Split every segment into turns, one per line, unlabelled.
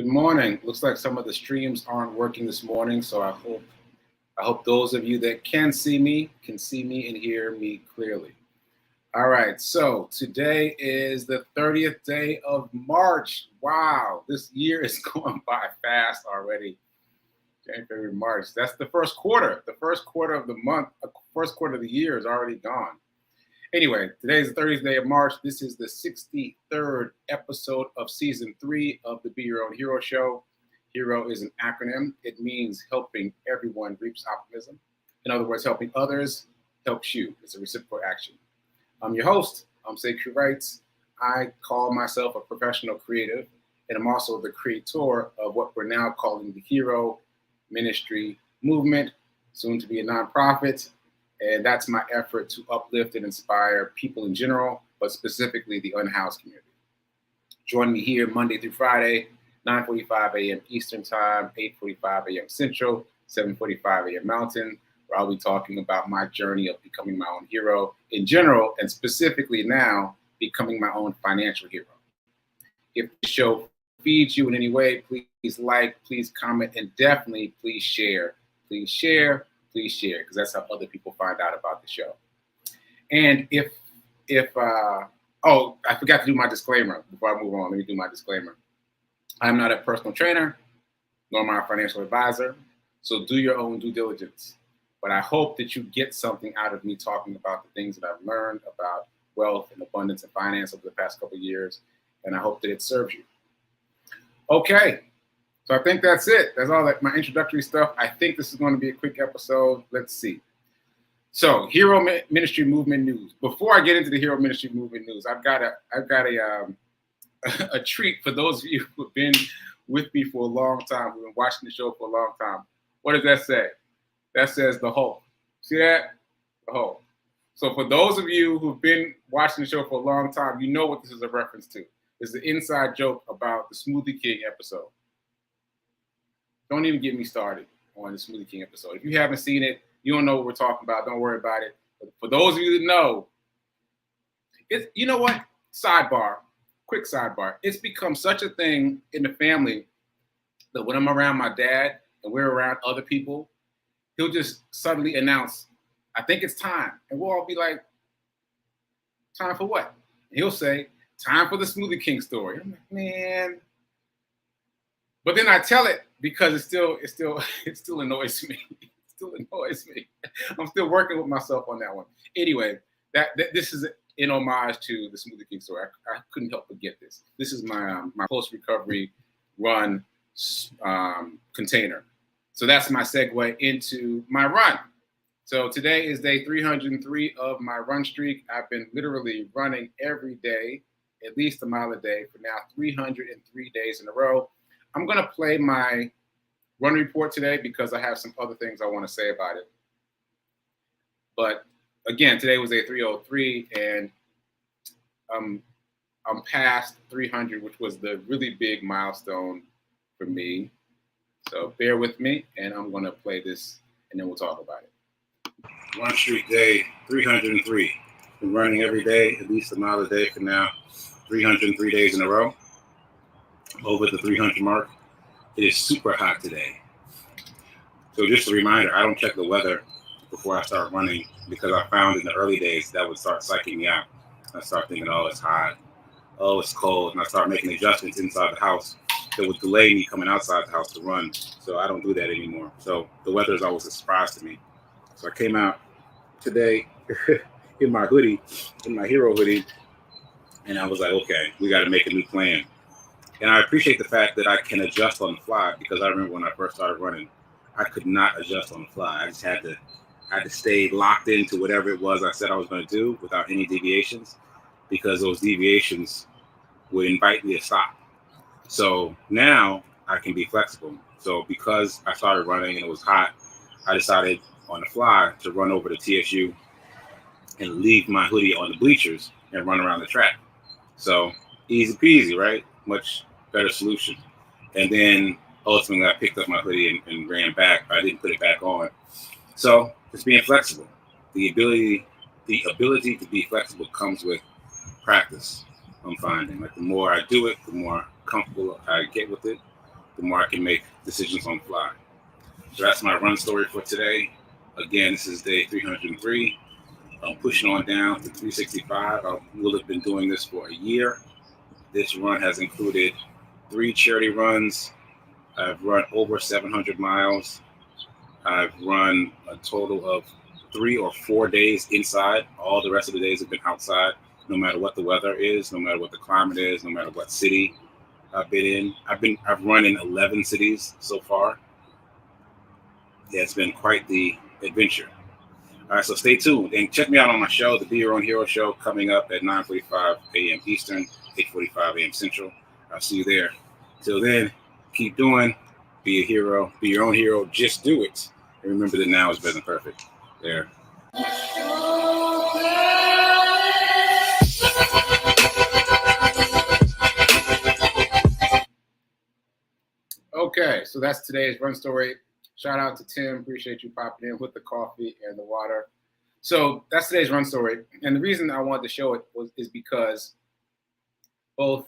morning. Looks like some of the streams aren't working this morning, so I hope those of you that can see me and hear me clearly. All right, so today is the 30th day of March. Wow, this year is going by fast already. January, February, March. That's the first quarter. The first quarter of the month, first quarter of the year is already gone. Anyway, today is the 30th day of March. This is the 63rd episode of season 3 of the Be Your Own Hero show. HERO is an acronym. It means helping everyone reach optimism. In other words, helping others helps you. It's a reciprocal action. I'm your host. I'm sekouwrites. I call myself a professional creative, and I'm also the creator of what we're now calling the HERO Ministry Movement, soon to be a nonprofit. And that's my effort to uplift and inspire people in general, but specifically the unhoused community. Join me here Monday through Friday, 9:45 a.m. Eastern Time, 8:45 a.m. Central, 7:45 a.m. Mountain, where I'll be talking about my journey of becoming my own hero in general, and specifically now, becoming my own financial hero. If the show feeds you in any way, please like, please comment, and definitely please share. Please share, because that's how other people find out about the show. And I forgot to do my disclaimer before I move on. Let me do my disclaimer. I'm not a personal trainer, nor am I a financial advisor, so do your own due diligence. But I hope that you get something out of me talking about the things that I've learned about wealth and abundance and finance over the past couple of years, and I hope that it serves you. Okay. So I think that's it. That's all my introductory stuff. I think this is going to be a quick episode. Let's see. So HERO Ministry Movement news. Before I get into the HERO Ministry Movement news, I've got a treat for those of you who have been with me for a long time, who've been watching the show for a long time. What does that say? That says the Hulk. See that? The Hulk. So for those of you who've been watching the show for a long time, you know what this is a reference to. It's the inside joke about the Smoothie King episode. Don't even get me started on the Smoothie King episode. If you haven't seen it, you don't know what we're talking about. Don't worry about it. But for those of you that know, you know what? Quick sidebar. It's become such a thing in the family that when I'm around my dad and we're around other people, he'll just suddenly announce, I think it's time. And we'll all be like, time for what? And he'll say, time for the Smoothie King story. I'm like, man. But then I tell it because it still annoys me. It still annoys me. I'm still working with myself on that one. Anyway, that this is in homage to the Smoothie King story. I couldn't help but get this. This is my post-recovery run container. So that's my segue into my run. So today is day 303 of my run streak. I've been literally running every day, at least a mile a day for now 303 days in a row. I'm going to play my run report today because I have some other things I want to say about it. But again, today was day 303, and I'm past 300, which was the really big milestone for me. So bear with me, and I'm going to play this, and then we'll talk about it. Run streak day 303. Been running every day, at least a mile a day for now, 303 days in a row. Over the 300 mark. It is super hot today. So just a reminder, I don't check the weather before I start running because I found in the early days that would start psyching me out. I start thinking, oh, it's hot. Oh, it's cold. And I start making adjustments inside the house that would delay me coming outside the house to run. So I don't do that anymore. So the weather is always a surprise to me. So I came out today in my hoodie, in my hero hoodie, and I was like, okay, we got to make a new plan. And I appreciate the fact that I can adjust on the fly because I remember when I first started running, I could not adjust on the fly. I just had to stay locked into whatever it was I said I was going to do without any deviations because those deviations would invite me to stop. So now I can be flexible. So because I started running and it was hot, I decided on the fly to run over to TSU and leave my hoodie on the bleachers and run around the track. So easy peasy, right? Much better solution. And then ultimately I picked up my hoodie and ran back. I didn't put it back on. So just being flexible. The ability to be flexible comes with practice. I'm finding like the more I do it, the more comfortable I get with it. the more I can make decisions on the fly. So that's my run story for today. Again, this is day 303. I'm pushing on down to 365. I will have been doing this for a year. This run has included 3 charity runs. I've run over 700 miles. I've run a total of 3 or 4 days inside. All the rest of the days have been outside, no matter what the weather is, no matter what the climate is, no matter what city I've been in. I've run in 11 cities so far. Yeah, it's been quite the adventure. All right, so stay tuned and check me out on my show, the Be Your Own Hero Show, coming up at 9:45 a.m. Eastern, 8:45 a.m. Central. I'll see you there. Till then, keep doing. Be a hero. Be your own hero. Just do it. And remember that now is better than perfect. There. Okay, so that's today's run story. Shout out to Tim. Appreciate you popping in with the coffee and the water. So that's today's run story. And the reason I wanted to show it is because both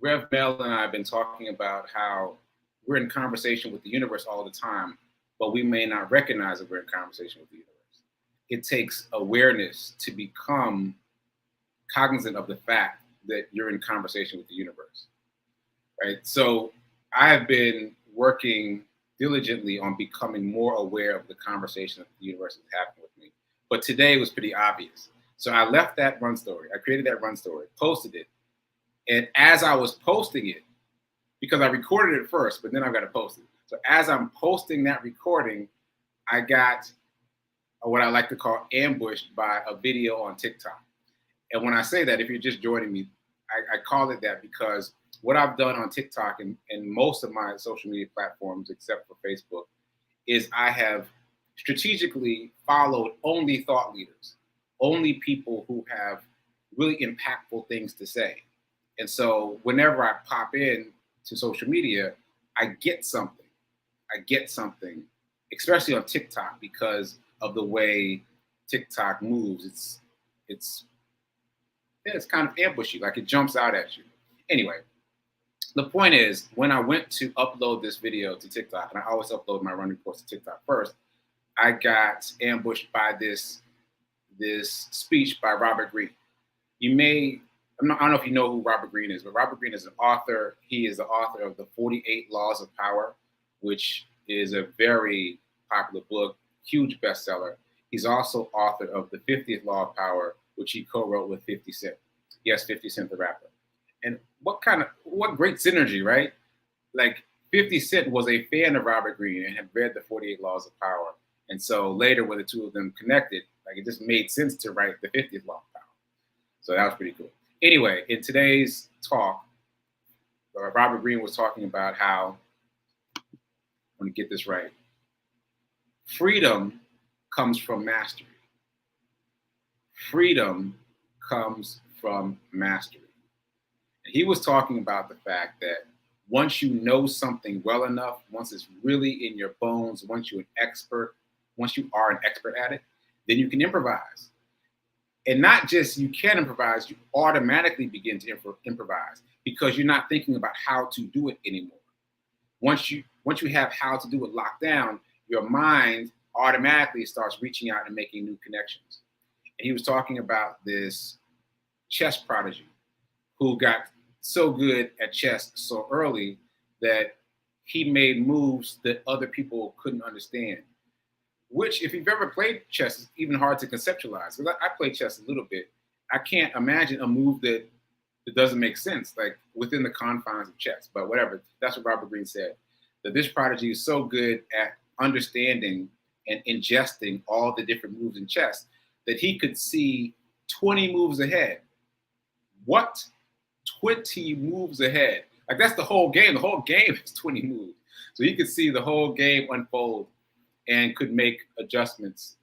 Rev Mel and I have been talking about how we're in conversation with the universe all the time, but we may not recognize that we're in conversation with the universe. It takes awareness to become cognizant of the fact that you're in conversation with the universe, right? So I have been working diligently on becoming more aware of the conversation that the universe is having with me. But today was pretty obvious. So I left that run story. I created that run story, posted it. And as I was posting it, because I recorded it first, but then I've got to post it. So as I'm posting that recording, I got what I like to call ambushed by a video on TikTok. And when I say that, if you're just joining me, I call it that because what I've done on TikTok and most of my social media platforms, except for Facebook, is I have strategically followed only thought leaders, only people who have really impactful things to say. And so whenever I pop in to social media, I get something. Especially on TikTok because of the way TikTok moves. It's kind of ambushy, like it jumps out at you. Anyway, the point is, when I went to upload this video to TikTok, and I always upload my run reports to TikTok first, I got ambushed by this speech by Robert Greene. I don't know if you know who Robert Greene is, but Robert Greene is an author. He is the author of the 48 Laws of Power, which is a very popular book, huge bestseller. He's also author of the 50th Law of Power, which he co-wrote with 50 Cent. Yes, 50 Cent the rapper. And what great synergy, right? Like 50 Cent was a fan of Robert Greene and had read the 48 Laws of Power. And so later when the two of them connected, like it just made sense to write the 50th Law of Power. So that was pretty cool. Anyway, in today's talk, Robert Greene was talking about how, I'm going to get this right, freedom comes from mastery. Freedom comes from mastery. And he was talking about the fact that once you know something well enough, once it's really in your bones, once you are an expert at it, then you can improvise. And not just you can improvise, you automatically begin to improvise because you're not thinking about how to do it anymore. Once you have how to do it locked down, your mind automatically starts reaching out and making new connections. And he was talking about this chess prodigy who got so good at chess so early that he made moves that other people couldn't understand. Which, if you've ever played chess, is even hard to conceptualize. Because I play chess a little bit. I can't imagine a move that doesn't make sense, like within the confines of chess. But whatever, that's what Robert Greene said. That this prodigy is so good at understanding and ingesting all the different moves in chess that he could see 20 moves ahead. What? 20 moves ahead? Like that's the whole game. The whole game is 20 moves. So he could see the whole game unfold and could make adjustments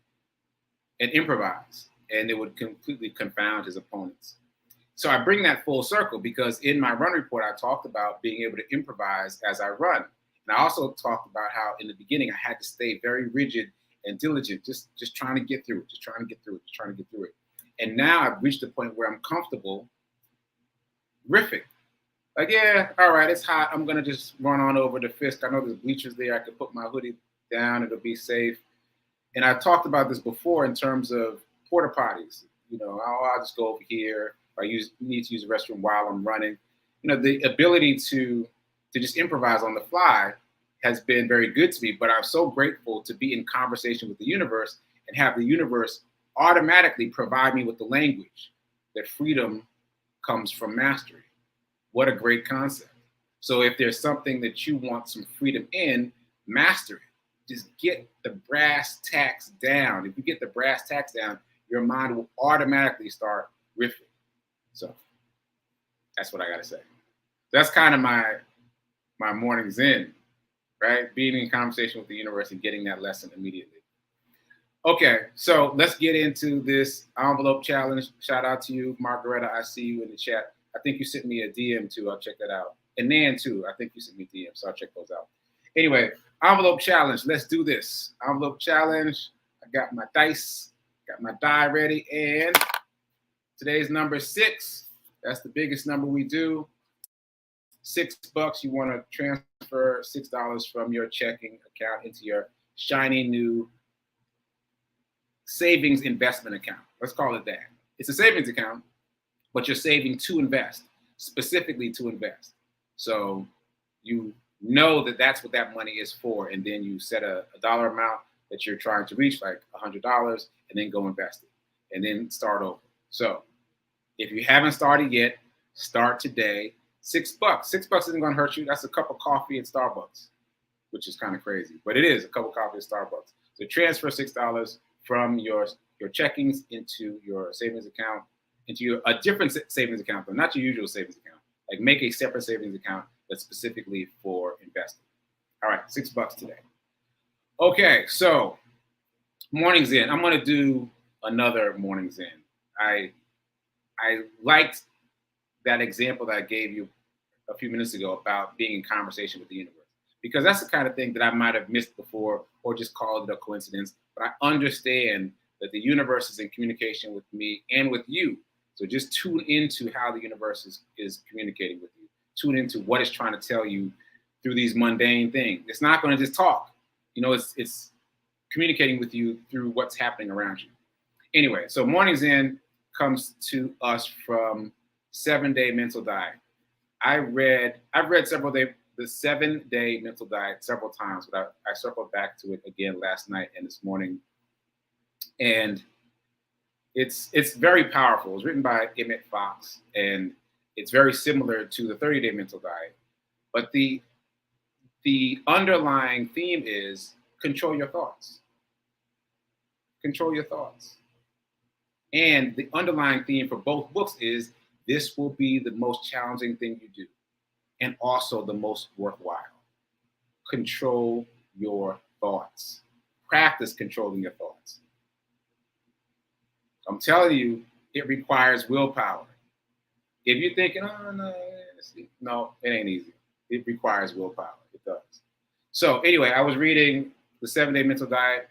and improvise, and it would completely confound his opponents. So I bring that full circle because in my run report, I talked about being able to improvise as I run. And I also talked about how in the beginning, I had to stay very rigid and diligent, just trying to get through it. And now I've reached the point where I'm comfortable riffing. Like, yeah, all right, it's hot. I'm gonna just run on over to Fisk. I know there's bleachers there. I could put my hoodie down. It'll be safe. And I talked about this before in terms of porta potties. I'll just go over here. If I need to use the restroom while I'm running. The ability to just improvise on the fly has been very good to me. But I'm so grateful to be in conversation with the universe and have the universe automatically provide me with the language that freedom comes from mastery. What a great concept. So if there's something that you want some freedom in, master it. Just get the brass tacks down. If you get the brass tacks down, your mind will automatically start riffing. So that's what I got to say. That's kind of my morning zen, right? Being in conversation with the universe and getting that lesson immediately. Okay, so let's get into this envelope challenge. Shout out to you, Margaretta. I see you in the chat. I think you sent me a DM too. I'll check that out. And Nan too. I think you sent me a DM, so I'll check those out. Anyway, envelope challenge. Let's do this. Envelope challenge. I got my dice, got my die ready, and today's number is 6. That's the biggest number we do. $6. You want to transfer $6 from your checking account into your shiny new savings investment account. Let's call it that. It's a savings account, but you're saving to invest, specifically to invest. So you know that that's what that money is for, and then you set a dollar amount that you're trying to reach, like $100, and then go invest it, and then start over. So if you haven't started yet, start today. $6. $6 isn't going to hurt you. That's a cup of coffee at Starbucks, which is kind of crazy, but it is a cup of coffee at Starbucks. So transfer $6 from your checkings into your savings account, into a different savings account, but not your usual savings account. Like make a separate savings account that's specifically for investing. All right, $6 today. Okay, so morning zen. I'm going to do another morning zen. I liked that example that I gave you a few minutes ago about being in conversation with the universe, because that's the kind of thing that I might have missed before or just called it a coincidence. But I understand that the universe is in communication with me and with you. So just tune into how the universe is communicating with you. Tune into what it's trying to tell you through these mundane things. It's not going to just talk. It's communicating with you through what's happening around you. Anyway, so morning zen comes to us from 7-Day Mental Diet. I've read the 7-Day Mental Diet several times, but I circled back to it again last night and this morning. And it's very powerful. It was written by Emmett Fox, and it's very similar to the 30-Day Mental Diet. But the underlying theme is control your thoughts. Control your thoughts. And the underlying theme for both books is this will be the most challenging thing you do, and also the most worthwhile. Control your thoughts. Practice controlling your thoughts. I'm telling you, it requires willpower. If you're thinking, oh, no, it ain't easy. It requires willpower. It does. So anyway, I was reading the 7-Day Mental Diet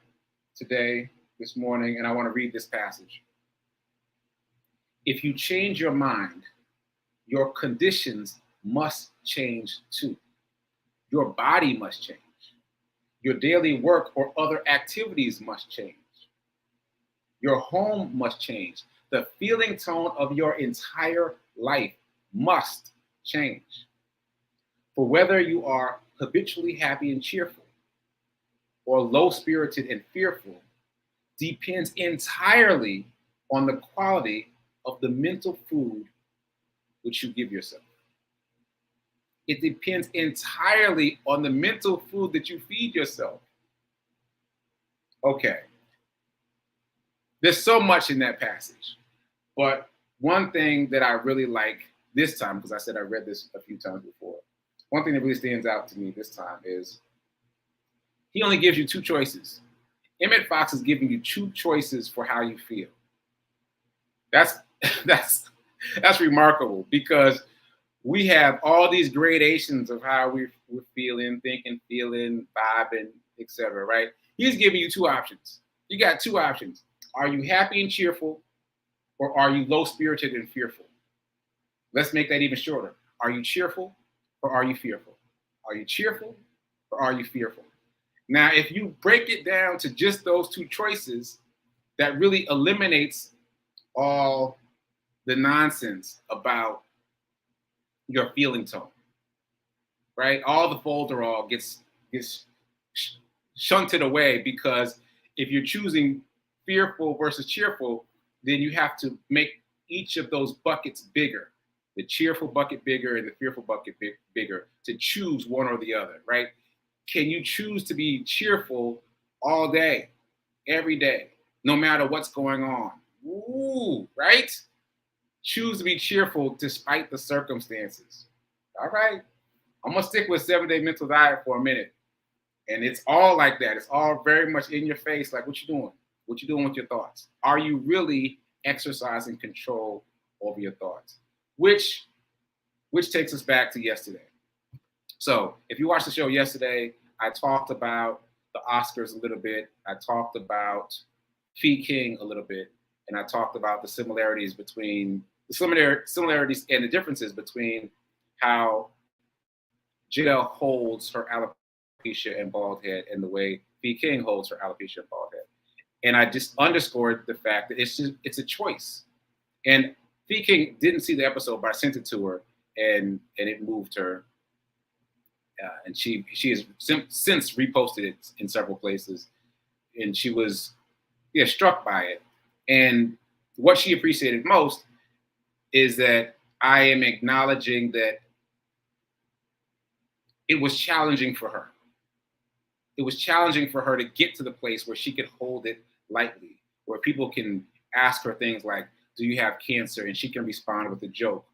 this morning, and I want to read this passage. If you change your mind, your conditions must change too. Your body must change. Your daily work or other activities must change. Your home must change. The feeling tone of your entire life must change. For whether you are habitually happy and cheerful or low-spirited and fearful depends entirely on the quality of the mental food which you give yourself. It depends entirely on the mental food that you feed yourself. Okay. There's so much in that passage. But one thing that I really like this time, because I said I read this a few times before, one thing that really stands out to me this time is he only gives you 2 choices. Emmett Fox is giving you 2 choices for how you feel. That's remarkable, because we have all these gradations of how we're feeling, thinking, feeling, vibing, etc. Right? He's giving you 2 options. You got 2 options. Are you happy and cheerful, or are you low-spirited and fearful? Let's make that even shorter. Are you cheerful or are you fearful? Are you cheerful or are you fearful? Now, if you break it down to just those two choices, that really eliminates all the nonsense about your feeling tone, right? All the folderol gets shunted away, because if you're choosing fearful versus cheerful, then you have to make each of those buckets bigger, the cheerful bucket bigger and the fearful bucket bigger, to choose one or the other, right? Can you choose to be cheerful all day, every day, no matter what's going on? Ooh, right? Choose to be cheerful despite the circumstances. All right. I'm going to stick with 7-day mental diet for a minute. And it's all like that. It's all very much in your face. Like, what you doing? What you doing with your thoughts? Are you really exercising control over your thoughts? Which takes us back to yesterday. So if you watched the show yesterday, I talked about the Oscars a little bit. I talked about Fee King a little bit. And I talked about the similarities and the differences between how Jill holds her alopecia and bald head and the way Fee King holds her alopecia and bald head. And I just underscored the fact that it's a choice. And Fee King didn't see the episode, but I sent it to her, and it moved her. And she has since reposted it in several places, and she was struck by it. And what she appreciated most is that I am acknowledging that it was challenging for her. It was challenging for her to get to the place where she could hold it lightly, where people can ask her things like, do you have cancer? And she can respond with a joke.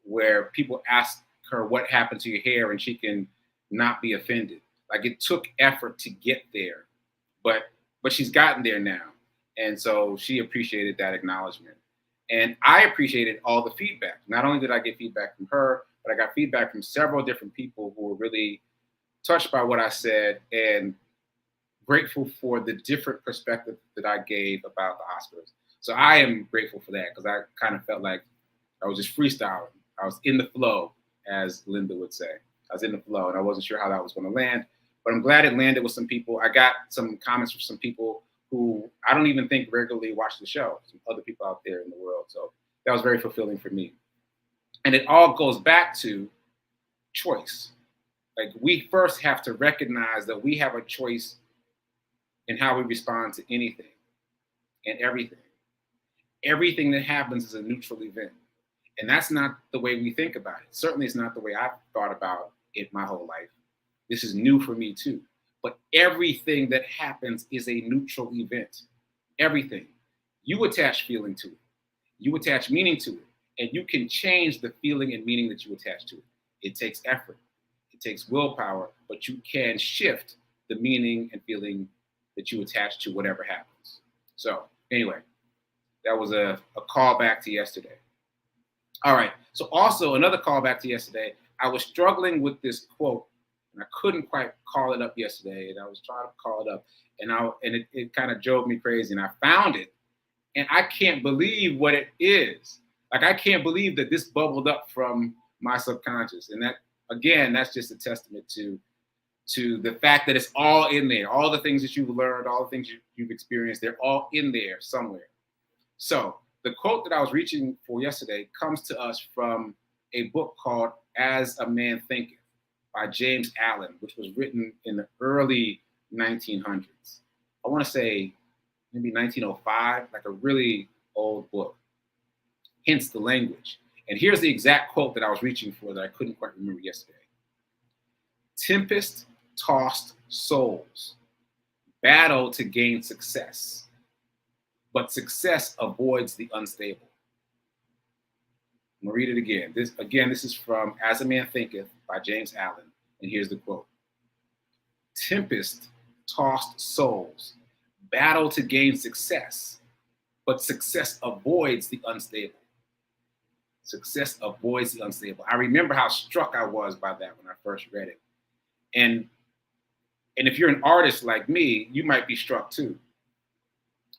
Where people ask her what happened to your hair and she can not be offended. Like, it took effort to get there, but she's gotten there now. And so she appreciated that acknowledgement. And I appreciated all the feedback. Not only did I get feedback from her, but I got feedback from several different people who were really touched by what I said and grateful for the different perspective that I gave about the Oscars. So I am grateful for that, because I kind of felt like I was just freestyling. I was in the flow, as Linda would say. I was in the flow, and I wasn't sure how that was going to land. But I'm glad it landed with some people. I got some comments from some people who I don't even think regularly watch the show, some other people out there in the world. So that was very fulfilling for me. And it all goes back to choice. Like, we first have to recognize that we have a choice in how we respond to anything and everything. Everything that happens is a neutral event. And that's not the way we think about it. Certainly it's not the way I've thought about it my whole life. This is new for me too. But everything that happens is a neutral event. Everything. You attach feeling to it. You attach meaning to it. And you can change the feeling and meaning that you attach to it. It takes effort. It takes willpower. But you can shift the meaning and feeling that you attach to whatever happens. So anyway, that was a callback to yesterday. All right. So also another callback to yesterday, I was struggling with this quote, and I couldn't quite call it up yesterday. And I was trying to call it up, and it kind of drove me crazy. And I found it, and I can't believe what it is. Like, I can't believe that this bubbled up from my subconscious. And that, again, that's just a testament to the fact that it's all in there. All the things that you've learned, all the things you've experienced, they're all in there somewhere. So the quote that I was reaching for yesterday comes to us from a book called As a Man Thinketh by James Allen, which was written in the early 1900s. I want to say maybe 1905, like a really old book. Hence the language. And here's the exact quote that I was reaching for that I couldn't quite remember yesterday. Tempest-tossed souls battle to gain success, but success avoids the unstable. I'm going to read it again. This is from As a Man Thinketh by James Allen. And here's the quote. Tempest-tossed souls battle to gain success, but success avoids the unstable. Success avoids the unstable. I remember how struck I was by that when I first read it. And if you're an artist like me, you might be struck too.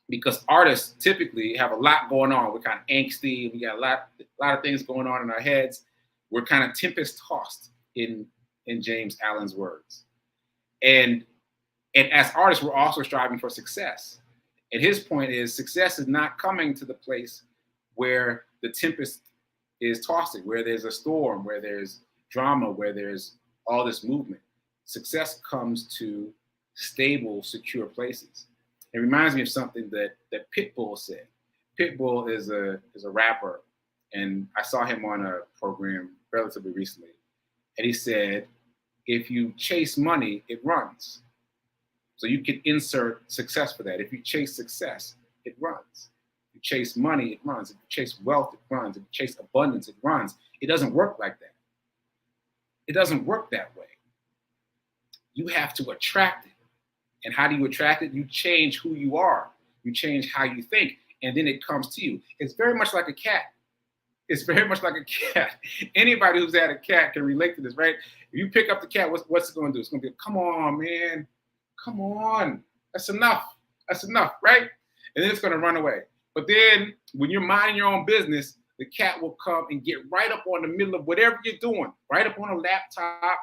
Because artists typically have a lot going on. We're kind of angsty. We got a lot of things going on in our heads. We're kind of tempest tossed in James Allen's words. And as artists, we're also striving for success. And his point is success is not coming to the place where the tempest is tossing, where there's a storm, where there's drama, where there's all this movement. Success comes to stable, secure places. It reminds me of something that Pitbull said. Pitbull is a rapper, and I saw him on a program relatively recently. And he said, if you chase money, it runs. So you can insert success for that. If you chase success, it runs. If you chase money, it runs. If you chase wealth, it runs. If you chase abundance, it runs. It doesn't work like that. It doesn't work that way. You have to attract it. And how do you attract it? You change who you are. You change how you think, and then it comes to you. It's very much like a cat. It's very much like a cat. Anybody who's had a cat can relate to this, right? If you pick up the cat, what's it going to do? It's going to be, come on, man. Come on. That's enough. That's enough, right? And then it's going to run away. But then when you're minding your own business, the cat will come and get right up on the middle of whatever you're doing, right up on a laptop,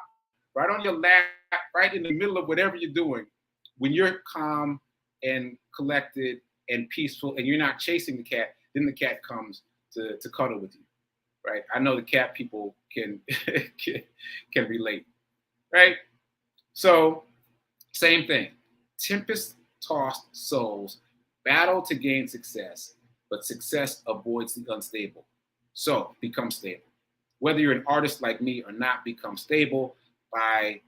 right on your lap, right in the middle of whatever you're doing. When you're calm and collected and peaceful and you're not chasing the cat, then the cat comes to cuddle with you, right? I know the cat people can relate, right? So same thing. Tempest-tossed souls battle to gain success, but success avoids the unstable. So become stable. Whether you're an artist like me or not, become stable by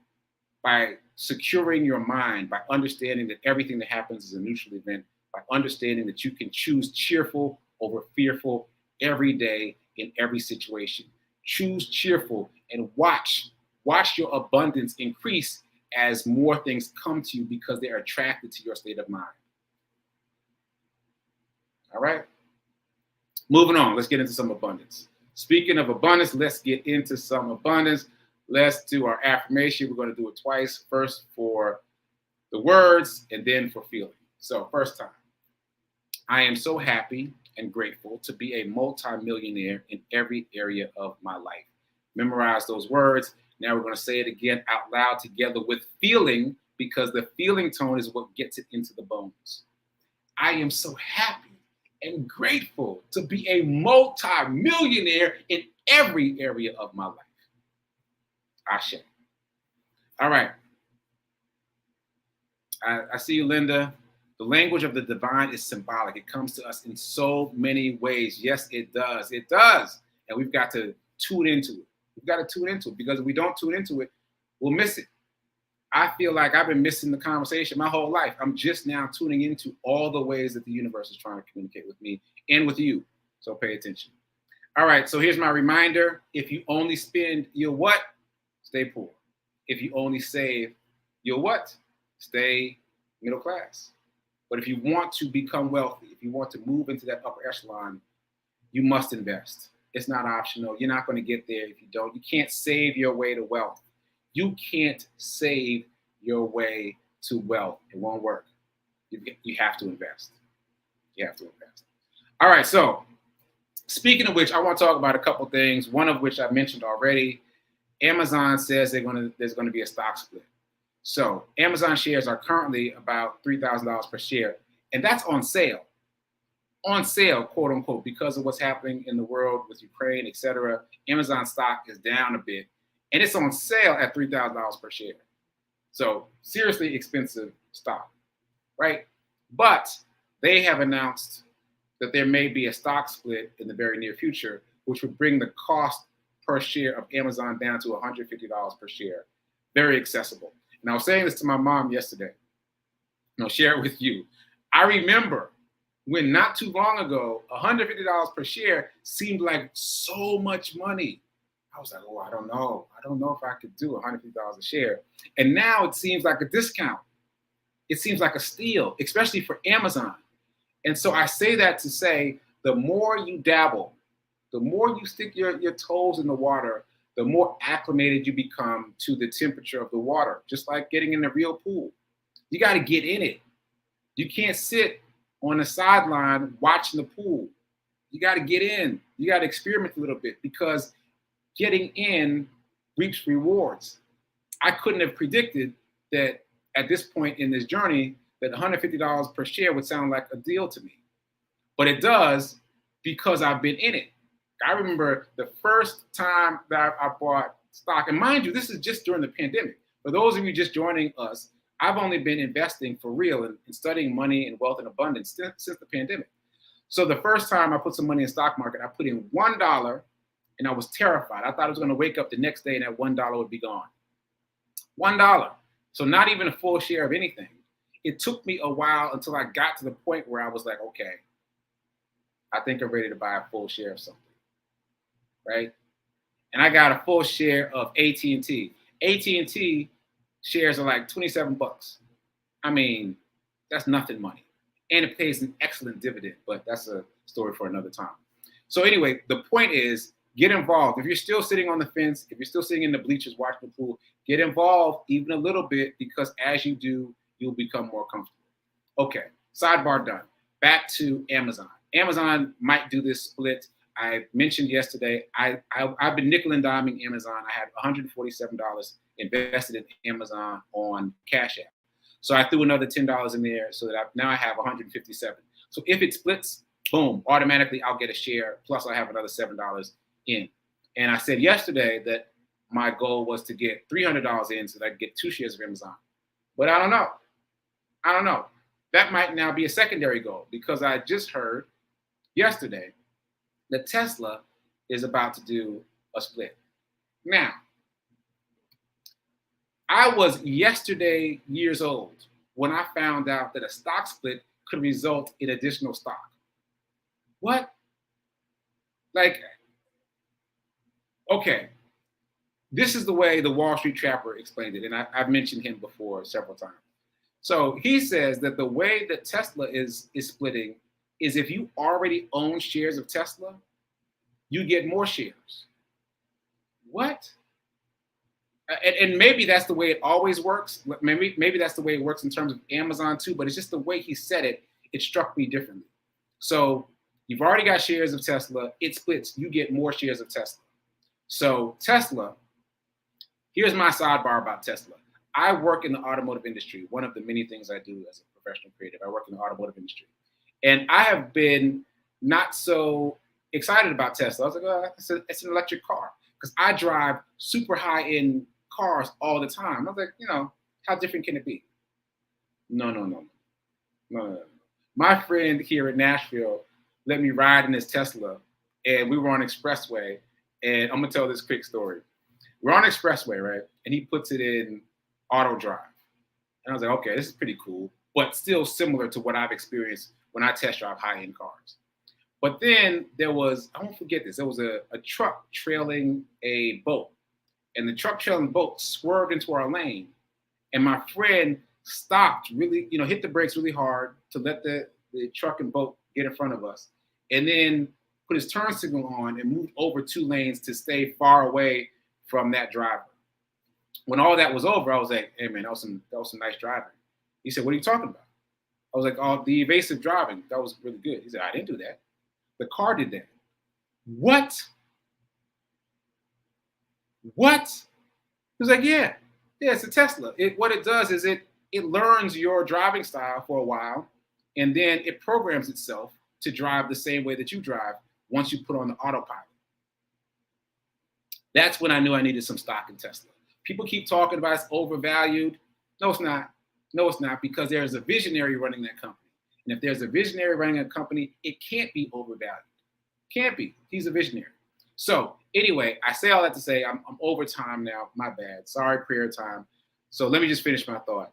securing your mind, by understanding that everything that happens is a neutral event, by understanding that you can choose cheerful over fearful every day in every situation. Choose cheerful and watch your abundance increase as more things come to you because they are attracted to your state of mind. All right? Moving on, let's get into some abundance. Speaking of abundance, let's get into some abundance. Let's do our affirmation. We're going to do it twice. First for the words and then for feeling. So first time. I am so happy and grateful to be a multimillionaire in every area of my life. Memorize those words. Now we're going to say it again out loud together with feeling, because the feeling tone is what gets it into the bones. I am so happy and grateful to be a multimillionaire in every area of my life. Ashe. All right. I see you, Linda. The language of the divine is symbolic. It comes to us in so many ways. Yes, it does. It does. And we've got to tune into it. We've got to tune into it, because if we don't tune into it, we'll miss it. I feel like I've been missing the conversation my whole life. I'm just now tuning into all the ways that the universe is trying to communicate with me and with you. So pay attention. All right. So here's my reminder. If you only spend, you'll what? Stay poor. If you only save, you'll what? Stay middle class. But if you want to become wealthy, if you want to move into that upper echelon, you must invest. It's not optional. You're not going to get there if you don't. You can't save your way to wealth. You can't save your way to wealth. It won't work. You have to invest. You have to invest. All right. So speaking of which, I want to talk about a couple things. One of which I mentioned already. Amazon says there's going to be a stock split. So Amazon shares are currently about $3,000 per share, and that's on sale. On sale, quote unquote, because of what's happening in the world with Ukraine, et cetera. Amazon stock is down a bit, and it's on sale at $3,000 per share. So seriously expensive stock, right? But they have announced that there may be a stock split in the very near future, which would bring the cost per share of Amazon down to $150 per share. Very accessible. And I was saying this to my mom yesterday, and I'll share it with you. I remember when not too long ago, $150 per share seemed like so much money. I was like, oh, I don't know. I don't know if I could do $150 a share. And now it seems like a discount. It seems like a steal, especially for Amazon. And so I say that to say, the more you dabble, the more you stick your toes in the water, the more acclimated you become to the temperature of the water, just like getting in a real pool. You got to get in it. You can't sit on the sideline watching the pool. You got to get in. You got to experiment a little bit, because getting in reaps rewards. I couldn't have predicted that at this point in this journey that $150 per share would sound like a deal to me. But it does because I've been in it. I remember the first time that I bought stock, and mind you, this is just during the pandemic. For those of you just joining us, I've only been investing for real and studying money and wealth and abundance since the pandemic. So the first time I put some money in the stock market, I put in $1 and I was terrified. I thought I was going to wake up the next day and that $1 would be gone. $1. So not even a full share of anything. It took me a while until I got to the point where I was like, okay, I think I'm ready to buy a full share of something, right? And I got a full share of AT&T. AT&T shares are like 27 bucks. I mean, that's nothing money. And it pays an excellent dividend, but that's a story for another time. So anyway, the point is, get involved. If you're still sitting on the fence, if you're still sitting in the bleachers watching the pool, get involved even a little bit, because as you do, you'll become more comfortable. Okay, sidebar done. Back to Amazon. Amazon might do this split. I mentioned yesterday, I've been nickel and diming Amazon. I had $147 invested in Amazon on Cash App. So I threw another $10 in there so that now I have 157. So if it splits, boom, automatically I'll get a share. Plus I have another $7 in. And I said yesterday that my goal was to get $300 in so that I could get 2 shares of Amazon. But I don't know. That might now be a secondary goal, because I just heard yesterday that Tesla is about to do a split. Now, I was yesterday years old when I found out that a stock split could result in additional stock. What? Like, okay, this is the way the Wall Street Trapper explained it, and I've mentioned him before several times. So he says that the way that Tesla is splitting is if you already own shares of Tesla, you get more shares. What? And maybe that's the way it always works. Maybe that's the way it works in terms of Amazon too, but it's just the way he said it. It struck me differently. So you've already got shares of Tesla. It splits. You get more shares of Tesla. So Tesla, here's my sidebar about Tesla. I work in the automotive industry. One of the many things I do as a professional creative, I work in the automotive industry. And I have been not so excited about Tesla. I was like, oh, it's an electric car. Because I drive super high-end cars all the time. I was like, how different can it be? No. My friend here in Nashville let me ride in his Tesla, and we were on Expressway. And I'm going to tell this quick story. We're on Expressway, right? And he puts it in auto drive. And I was like, okay, this is pretty cool, but still similar to what I've experienced when I test drive high-end cars. But then there was, I won't forget this, there was a truck trailing a boat. And the truck trailing boat swerved into our lane. And my friend stopped, really, hit the brakes really hard to let the truck and boat get in front of us. And then put his turn signal on and moved over 2 lanes to stay far away from that driver. When all that was over, I was like, hey man, that was some nice driving. He said, what are you talking about? I was like, oh, the evasive driving, that was really good. He said, I didn't do that. The car did that. What? He was like, yeah, it's a Tesla. What it does is it learns your driving style for a while, and then it programs itself to drive the same way that you drive once you put on the autopilot. That's when I knew I needed some stock in Tesla. People keep talking about it's overvalued. No, it's not, because there's a visionary running that company. And if there's a visionary running a company, it can't be overvalued. Can't be. He's a visionary. So anyway, I say all that to say I'm over time now. My bad. Sorry, prayer time. So let me just finish my thought.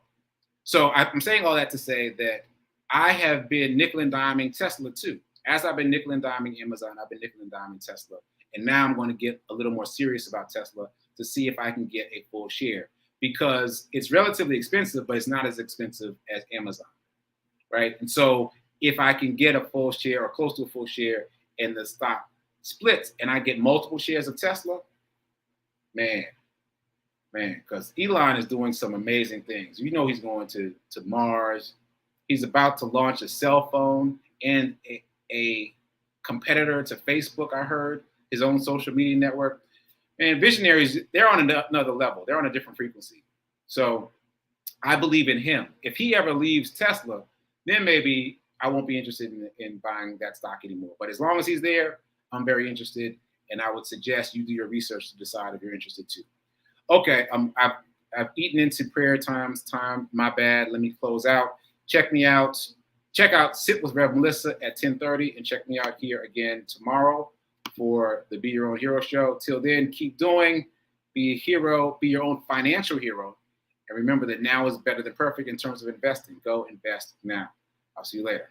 So I'm saying all that to say that I have been nickel and diming Tesla too. As I've been nickel and diming Amazon, I've been nickel and diming Tesla. And now I'm going to get a little more serious about Tesla to see if I can get a full share, because it's relatively expensive, but it's not as expensive as Amazon, right? And so if I can get a full share or close to a full share and the stock splits and I get multiple shares of Tesla, man, because Elon is doing some amazing things. He's going to Mars. He's about to launch a cell phone and a competitor to Facebook, I heard, his own social media network. And visionaries, they're on another level. They're on a different frequency. So I believe in him. If he ever leaves Tesla, then maybe I won't be interested in buying that stock anymore. But as long as he's there, I'm very interested. And I would suggest you do your research to decide if you're interested too. Okay, I've eaten into prayer time. My bad. Let me close out. Check me out. Check out Sit with Rev Melissa at 10:30, and check me out here again tomorrow for the Be Your Own Hero show. Till then, keep doing. Be a hero. Be your own financial hero. And remember that now is better than perfect in terms of investing. Go invest now. I'll see you later.